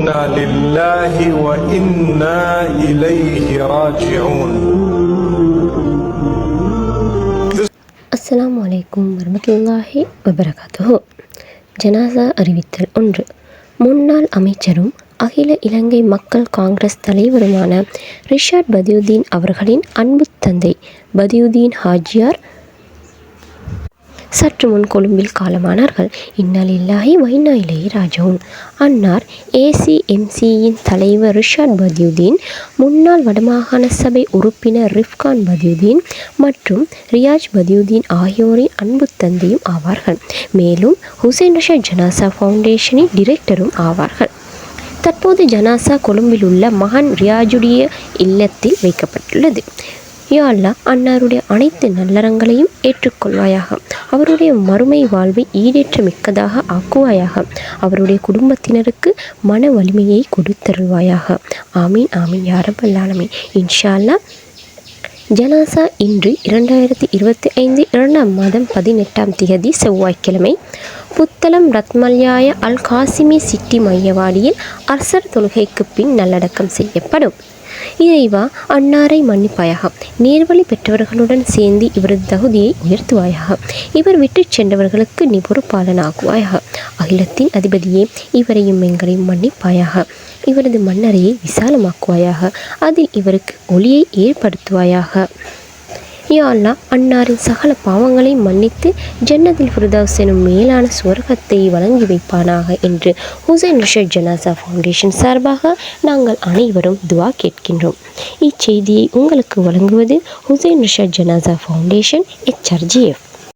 إنا لله وإنا إليه راجعون. அஸ்ஸலாமு அலைக்கும் வரமத்துல்லாஹி வபரகாத்துஹு. ஜனாசா அறிவித்தல் 1. முன்னாள் அமைச்சரும் அகில இலங்கை மக்கள் காங்கிரஸ் தலைவருமான ரிஷாட் பதியுதீன் அவர்களின் அன்பு தந்தை பதியுதீன் ஹாஜியார் சற்று முன் கொழும்பில் காலமானார்கள். இன்னா லில்லாஹி வ இன்னா இலைஹி ராஜிஊன். அன்னார் ஏசிஎம்சியின் தலைவர் ரிஷாட் பதியுதீன், முன்னாள் வடமாகாண சபை உறுப்பினர் ரிஃப்கான் பதியுதீன் மற்றும் ரியாஜ் பதியுதீன் ஆகியோரின் அன்பு தந்தையும் ஆவார்கள். மேலும் ஹுசைன் ரிஷாட் ஜனாசா ஃபவுண்டேஷனின் டிரெக்டரும் ஆவார்கள். தற்போது ஜனாசா கொழும்பில் உள்ள மகன் ரியாஜுடைய இல்லத்தில் வைக்கப்பட்டுள்ளது. யா அல்லாஹ் அன்னாருடைய அனைத்து நல்லறங்களையும் ஏற்றுக்கொள்வாயாக. அவருடைய மறுமை வாழ்வை ஈடேற்ற மிக்கதாக ஆக்குவாயாக. அவருடைய குடும்பத்தினருக்கு மன வலிமையை கொடுத்தருள்வாயாக. ஆமீன் ஆமீன் யா ரப்பல் ஆலமீன். இன்ஷா அல்லாஹ் ஜனாசா இன்று 2025 2ஆம் மாதம் 18ஆம் திகதி செவ்வாய்க்கிழமை புத்தளம் ரத்மல்யாய அல் காசிமி சிட்டி மையவாடியில் அர்சர் தொழுகைக்கு பின் நல்லடக்கம் செய்யப்படும். இறைவா, அன்னாரை மன்னிப்பாயாக. நேர்வழி பெற்றவர்களுடன் சேர்ந்து இவரது தகுதியை உயர்த்துவாயாக. இவர் விட்டு சென்றவர்களுக்கு நீ பொறுப்பாளனாகுவாயாக. அகிலத்தின் அதிபதியே, இவரையும் எங்களையும் மன்னிப்பாயாக. இவரது மன்னரையை விசாலமாக்குவாயாக. அதில் இவருக்கு ஒளியை ஏற்படுத்துவாயாக. யா அல்லாஹ் அன்னாரின் சகல பாவங்களை மன்னித்து ஜன்னத்தில் ஃபிர்தௌஸ் எனும் மேலான சுவர்க்கத்தை வழங்கி வைப்பானாக என்று ஹுசைன் ரிஷாட் ஜனாசா ஃபவுண்டேஷன் சார்பாக நாங்கள் அனைவரும் துவா கேட்கின்றோம். இச்செய்தியை உங்களுக்கு வழங்குவது ஹுசைன் ரிஷாட் ஜனாசா ஃபவுண்டேஷன் HRGF.